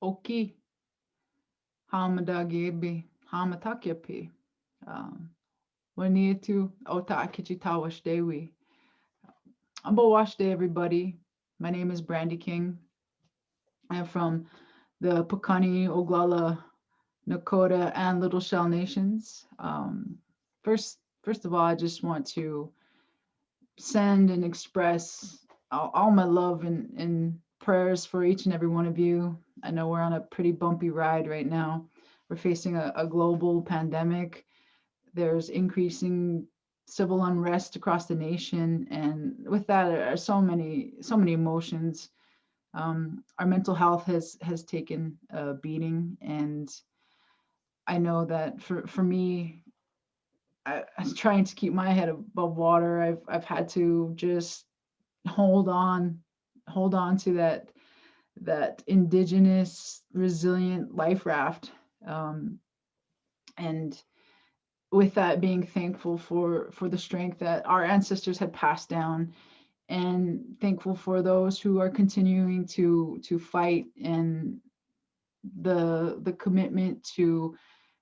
Oki, Hamadagebe, Hamatakyapi, Wanietu, Ota Kichitawash Dewi. Wash Day, everybody. My name is Brandi King. I'm from the Pukani, Oglala, Nakota, and Little Shell Nations. First of all, I just want to send and express all my love and prayers for each and every one of you. I know we're on a pretty bumpy ride right now. We're facing a global pandemic. There's increasing civil unrest across the nation, and with that are so many emotions. Our mental health has taken a beating, and I know that for me, I'm trying to keep my head above water. I've had to just hold on, hold on to that indigenous resilient life raft, and with that, being thankful for the strength that our ancestors had passed down, and thankful for those who are continuing to fight, and the commitment to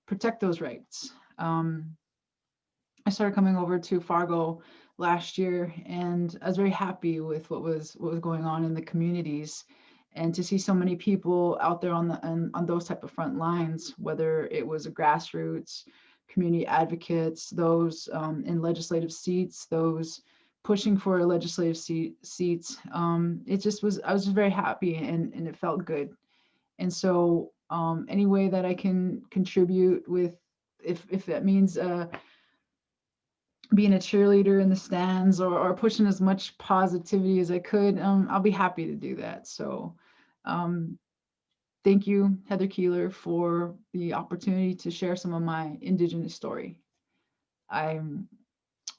protect those rights. I started coming over to Fargo last year, and I was very happy with what was going on in the communities, and to see so many people out there on those type of front lines, whether it was a grassroots community advocates, those in legislative seats, those pushing for legislative seats. It just was, I was just very happy, and it felt good. And so any way that I can contribute with, if that means being a cheerleader in the stands, or pushing as much positivity as I could, I'll be happy to do that. So um, thank you, Heather Keeler, for the opportunity to share some of my Indigenous story. I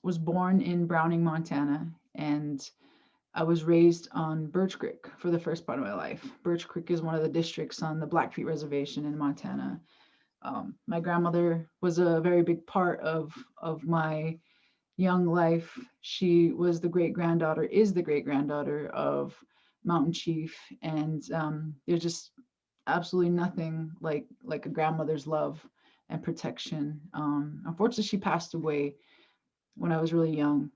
was born in Browning, Montana, and I was raised on Birch Creek for the first part of my life. Birch Creek is one of the districts on the Blackfeet Reservation in Montana. My grandmother was a very big part of my young life. She was the great granddaughter, is the great granddaughter of Mountain Chief, and there's just absolutely nothing like a grandmother's love and protection. Unfortunately, she passed away when I was really young,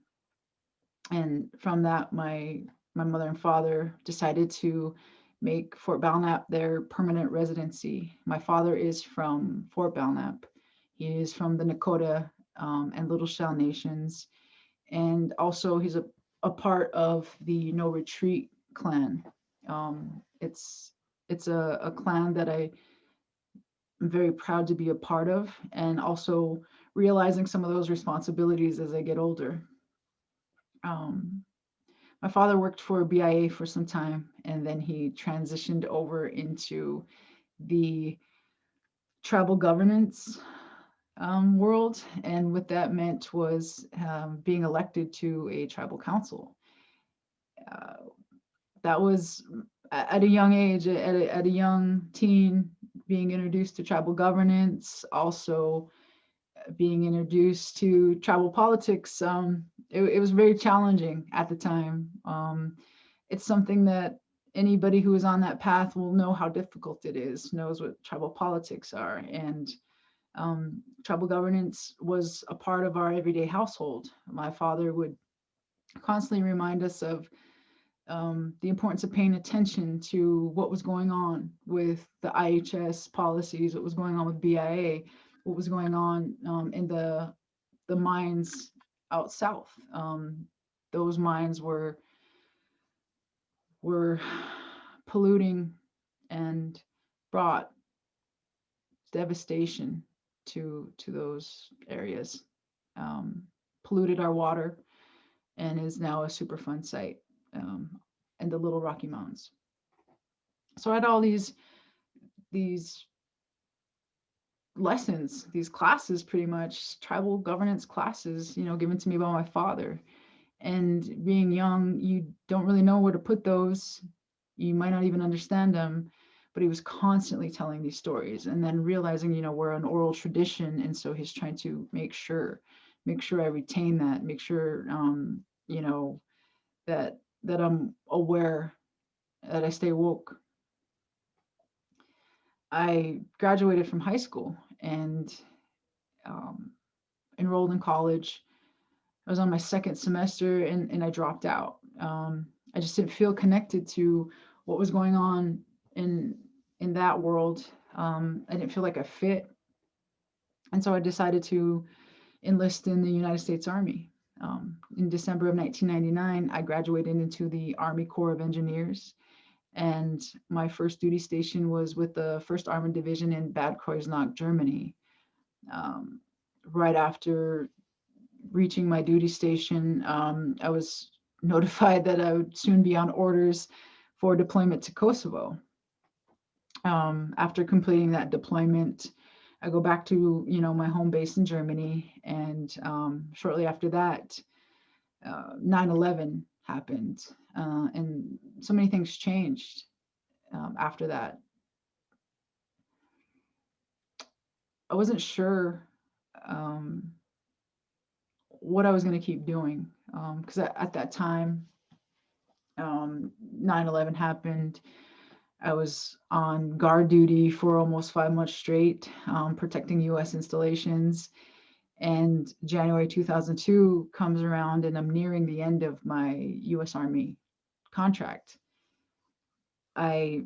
and from that, my mother and father decided to make Fort Belknap their permanent residency. My father is from Fort Belknap. He is from the Nakota and Little Shell Nations, and also he's a part of the No Retreat clan. It's a clan that I'm very proud to be a part of, and also realizing some of those responsibilities as I get older. Um, my father worked for BIA for some time, and then he transitioned over into the tribal governance world, and what that meant was being elected to a tribal council. Uh, that was at a young age, at a young teen, being introduced to tribal governance, also being introduced to tribal politics. It was very challenging at the time. It's something that anybody who is on that path will know how difficult it is, knows what tribal politics are. And tribal governance was a part of our everyday household. My father would constantly remind us of the importance of paying attention to what was going on with the IHS policies, what was going on with BIA, what was going on in the mines out south. Those mines were polluting and brought devastation to those areas. Polluted our water, and is now a Superfund site in the Little Rocky Mountains. So I had all these lessons, these classes, pretty much tribal governance classes, given to me by my father. And being young, you don't really know where to put those. You might not even understand them, but he was constantly telling these stories, and then realizing, we're an oral tradition, and so he's trying to make sure I retain that, make sure, that I'm aware, that I stay woke. I graduated from high school and um, enrolled in college. I was on my second semester and I dropped out. I just didn't feel connected to what was going on in in that world. I didn't feel like I fit, and so I decided to enlist in the United States Army. In December of 1999, I graduated into the Army Corps of Engineers, and my first duty station was with the 1st Armored Division in Bad Kreuznach, Germany. Um, right after reaching my duty station, I was notified that I would soon be on orders for deployment to Kosovo. After completing that deployment, I go back to my home base in Germany, and shortly after that, 9/11 happened, and so many things changed after that. I wasn't sure um, what I was going to keep doing because at that time, 9/11 happened. I was on guard duty for almost 5 months straight, protecting U.S. installations. And January 2002 comes around, and I'm nearing the end of my U.S. Army contract. I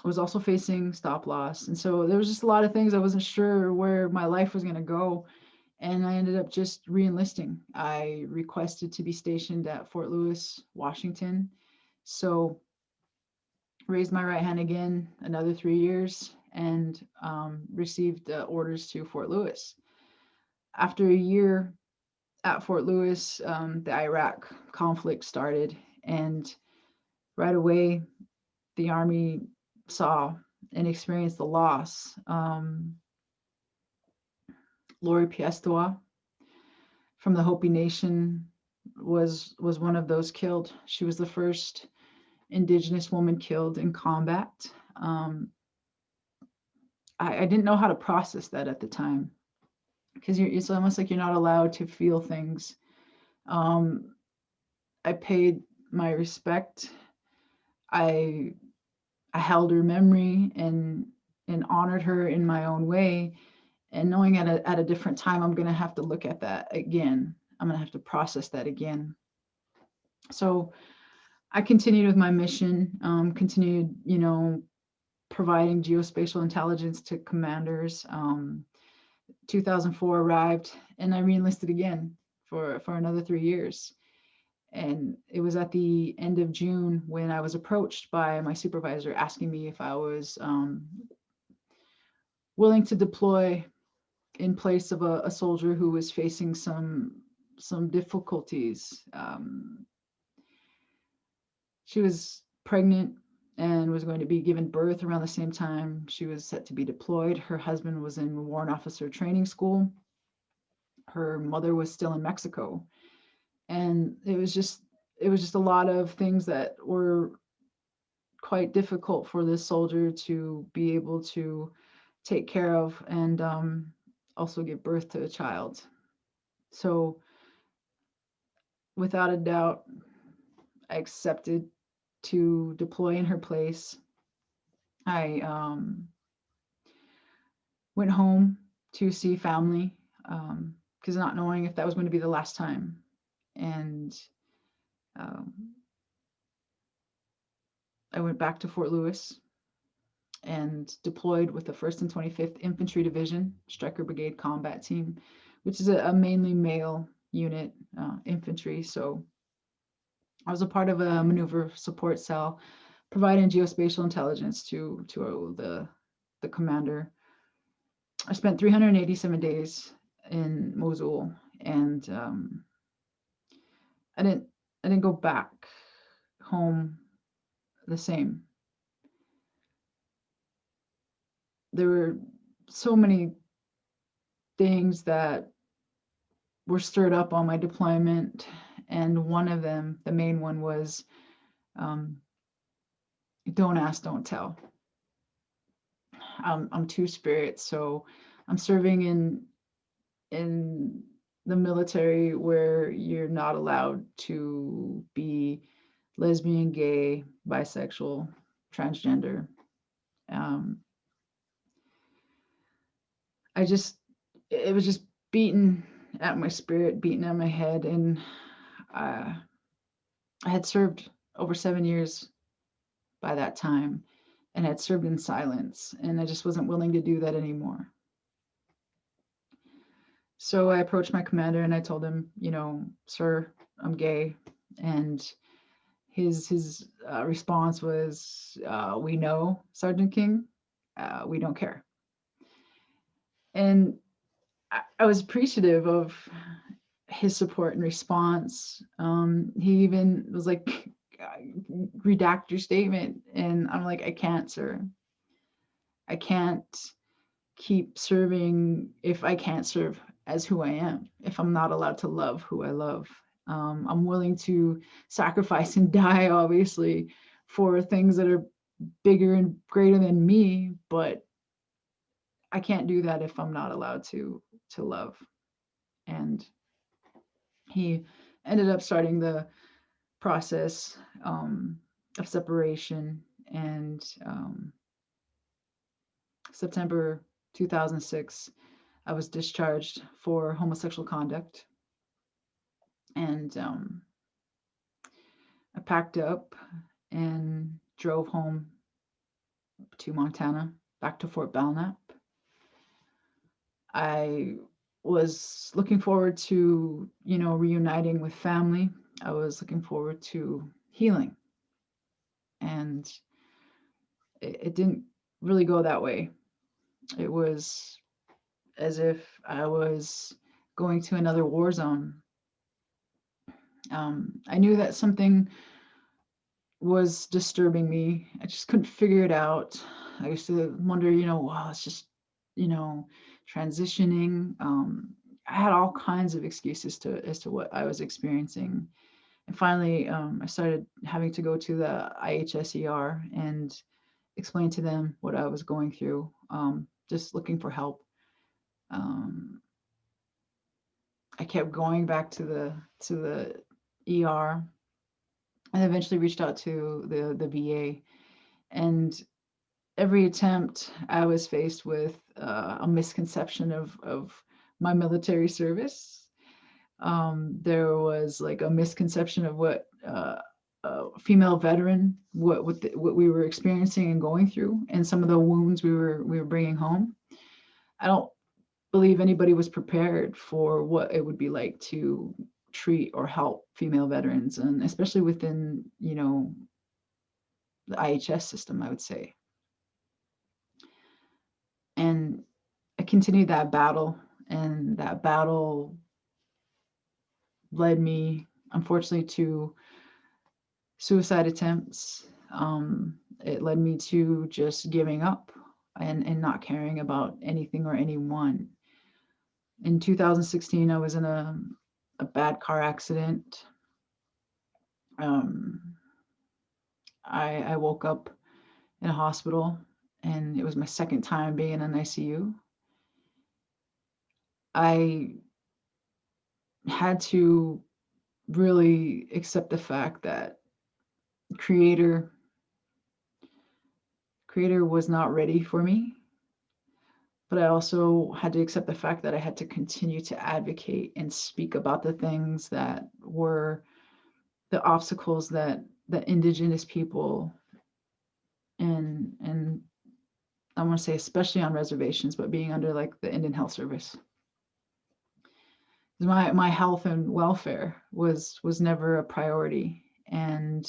was also facing stop loss. And so there was just a lot of things I wasn't sure where my life was going to go. And I ended up just re-enlisting. I requested to be stationed at Fort Lewis, Washington. So raised my right hand again, another 3 years, and received orders to Fort Lewis. After a year at Fort Lewis, the Iraq conflict started, and right away, the Army saw and experienced the loss. Lori Piestewa from the Hopi Nation was one of those killed. She was the first Indigenous woman killed in combat. I didn't know how to process that at the time because it's almost like you're not allowed to feel things. I paid my respect. I held her memory and honored her in my own way, and knowing at a different time I'm going to have to look at that again. I'm going to have to process that again. So I continued with my mission, continued, providing geospatial intelligence to commanders. 2004 arrived, and I reenlisted again for another 3 years. And it was at the end of June when I was approached by my supervisor asking me if I was willing to deploy in place of a soldier who was facing some difficulties. She was pregnant and was going to be given birth around the same time she was set to be deployed. Her husband was in warrant officer training school. Her mother was still in Mexico. And it was just a lot of things that were quite difficult for this soldier to be able to take care of, and also give birth to a child. So without a doubt, I accepted to deploy in her place. I went home to see family because not knowing if that was going to be the last time. And I went back to Fort Lewis and deployed with the 1st and 25th Infantry Division Stryker Brigade Combat Team, which is a mainly male unit, infantry. So I was a part of a maneuver support cell, providing geospatial intelligence to the commander. I spent 387 days in Mosul, and I didn't go back home the same. There were so many things that were stirred up on my deployment, and one of them, the main one, was don't ask, don't tell. I'm two-spirit, so I'm serving in the military where you're not allowed to be lesbian, gay, bisexual, transgender. it was just beating at my spirit, beating at my head. And I had served over 7 years by that time and had served in silence. And I just wasn't willing to do that anymore. So I approached my commander and I told him, sir, I'm gay. And his response was, we know, Sergeant King, we don't care. And I was appreciative of his support and response. He even was like, redact your statement. And I'm like, I can't, sir. I can't keep serving if I can't serve as who I am, if I'm not allowed to love who I love. I'm willing to sacrifice and die, obviously, for things that are bigger and greater than me, but I can't do that if I'm not allowed to love. And he ended up starting the process of separation. And September 2006, I was discharged for homosexual conduct. And I packed up and drove home to Montana, back to Fort Belknap. I was looking forward to, reuniting with family. I was looking forward to healing. And it didn't really go that way. It was as if I was going to another war zone. I knew that something was disturbing me. I just couldn't figure it out. I used to wonder, wow, it's just, transitioning. I had all kinds of excuses as to what I was experiencing. And finally, I started having to go to the IHSER and explain to them what I was going through, just looking for help. I kept going back to the ER and eventually reached out to the VA. And every attempt, I was faced with a misconception of my military service. There was like a misconception of what a female veteran, what we were experiencing and going through, and some of the wounds we were bringing home. I don't believe anybody was prepared for what it would be like to treat or help female veterans, and especially within, the IHS system, I would say. And I continued that battle, and that battle led me, unfortunately, to suicide attempts. It led me to just giving up and not caring about anything or anyone. In 2016, I was in a bad car accident. I woke up in a hospital, and it was my second time being in an ICU. I had to really accept the fact that creator was not ready for me, but I also had to accept the fact that I had to continue to advocate and speak about the things that were the obstacles that Indigenous people and I want to say especially on reservations, but being under like the Indian Health Service. My health and welfare was never a priority, and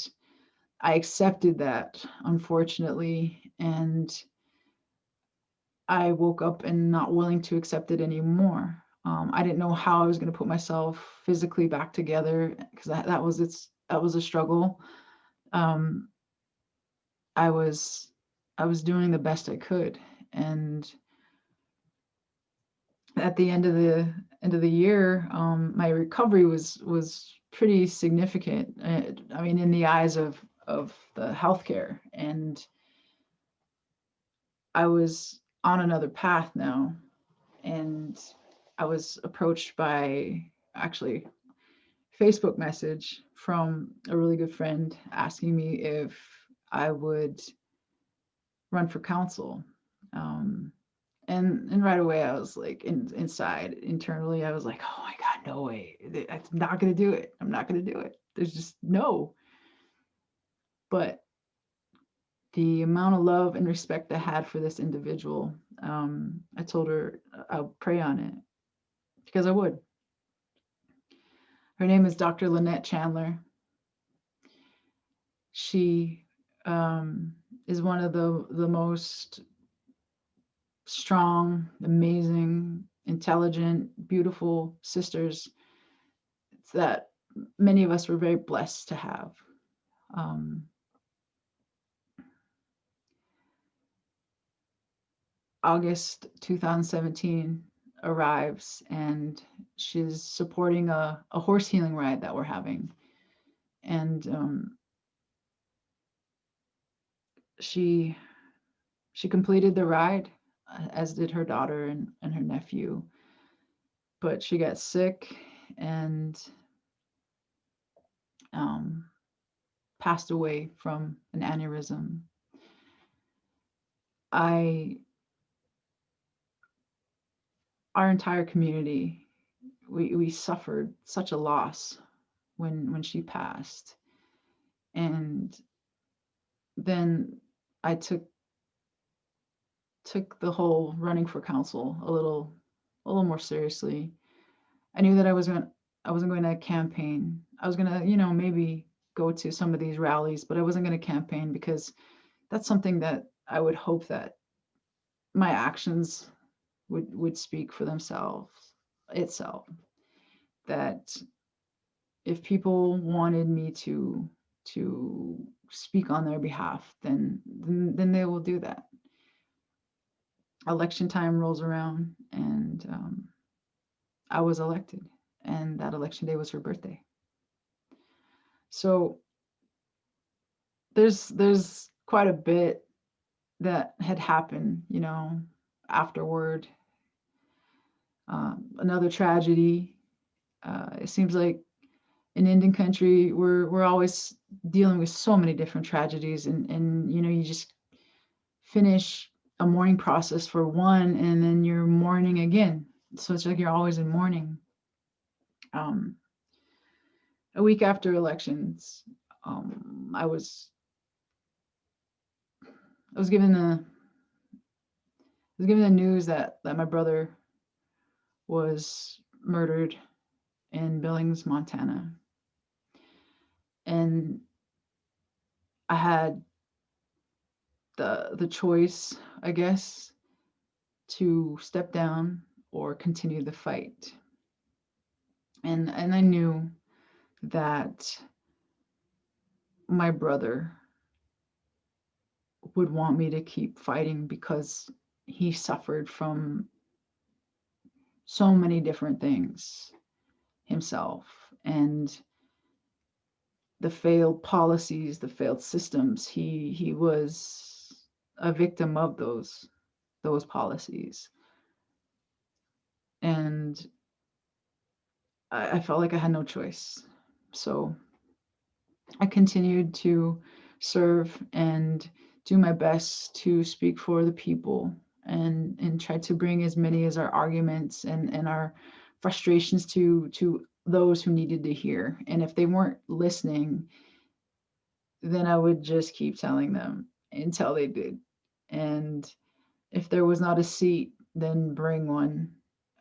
I accepted that, unfortunately, and I woke up and not willing to accept it anymore. I didn't know how I was going to put myself physically back together, because that was a struggle. I was doing the best I could, and at the end of the year, my recovery was pretty significant. I mean, in the eyes of the healthcare, and I was on another path now, and I was approached by, actually, Facebook message from a really good friend asking me if I would run for council. And right away I was like, inside internally I was like, oh my God, no way, I'm not going to do it. I'm not going to do it. There's just no. But the amount of love and respect I had for this individual, I told her I'll pray on it, because I would. Her name is Dr. Lynette Chandler. She is one of the most strong, amazing, intelligent, beautiful sisters that many of us were very blessed to have. Um, August 2017 arrives, and she's supporting a horse healing ride that we're having. And she completed the ride, as did her daughter and her nephew. But she got sick and passed away from an aneurysm. Our entire community, we suffered such a loss when she passed. And then I took the whole running for council a little more seriously. I knew that I wasn't going to campaign. I was going to, maybe go to some of these rallies, but I wasn't going to campaign, because that's something that I would hope that my actions would speak for themselves itself. That if people wanted me to speak on their behalf, then they will do that. Election time rolls around, and I was elected, and that election day was her birthday. So there's quite a bit that had happened, afterward. Another tragedy. It seems like in Indian country, we're always dealing with so many different tragedies, and you just finish a mourning process for one, and then you're mourning again. So it's like you're always in mourning. A week after elections, I was given the news that my brother was murdered in Billings, Montana. And I had the choice, I guess, to step down or continue the fight. And I knew that my brother would want me to keep fighting, because he suffered from so many different things himself, and the failed policies, the failed systems. He was a victim of those policies, and I felt like I had no choice. So I continued to serve and do my best to speak for the people, and try to bring as many as our arguments and our frustrations to those who needed to hear. And if they weren't listening, then I would just keep telling them until they did. And if there was not a seat, then bring one.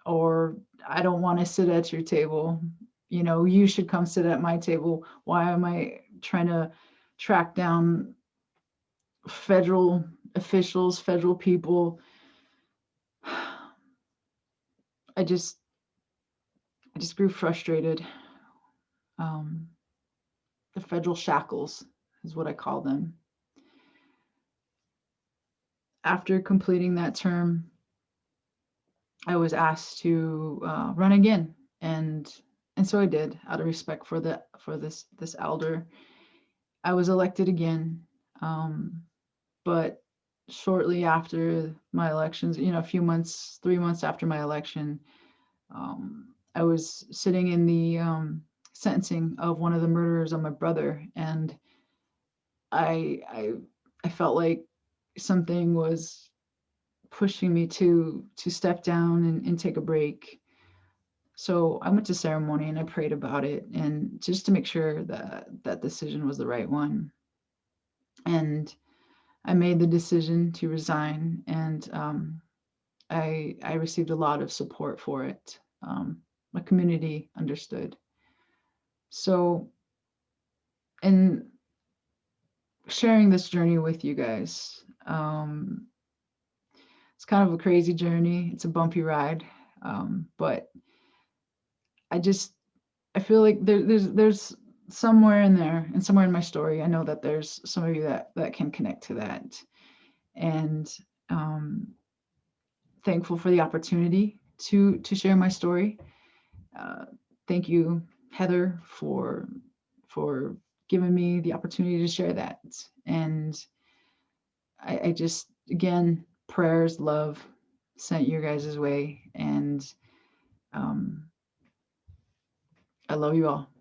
Or, I don't want to sit at your table. You should come sit at my table. Why am I trying to track down federal officials, federal people? I just grew frustrated. The federal shackles is what I call them. After completing that term, I was asked to run again, and so I did, out of respect for this elder. I was elected again, but shortly after my elections, a few months, 3 months after my election, I was sitting in the sentencing of one of the murderers of my brother, and I felt like something was pushing me to step down and take a break. So I went to ceremony and I prayed about it, and just to make sure that that decision was the right one. And I made the decision to resign, and I received a lot of support for it. My community understood. So, in sharing this journey with you guys, it's kind of a crazy journey. It's a bumpy ride, but I feel like there's somewhere in there and somewhere in my story, I know that there's some of you that can connect to that, and thankful for the opportunity to share my story. Uh, Thank you, Heather, for giving me the opportunity to share that. And I just, again, prayers, love sent your guys' way, and I love you all.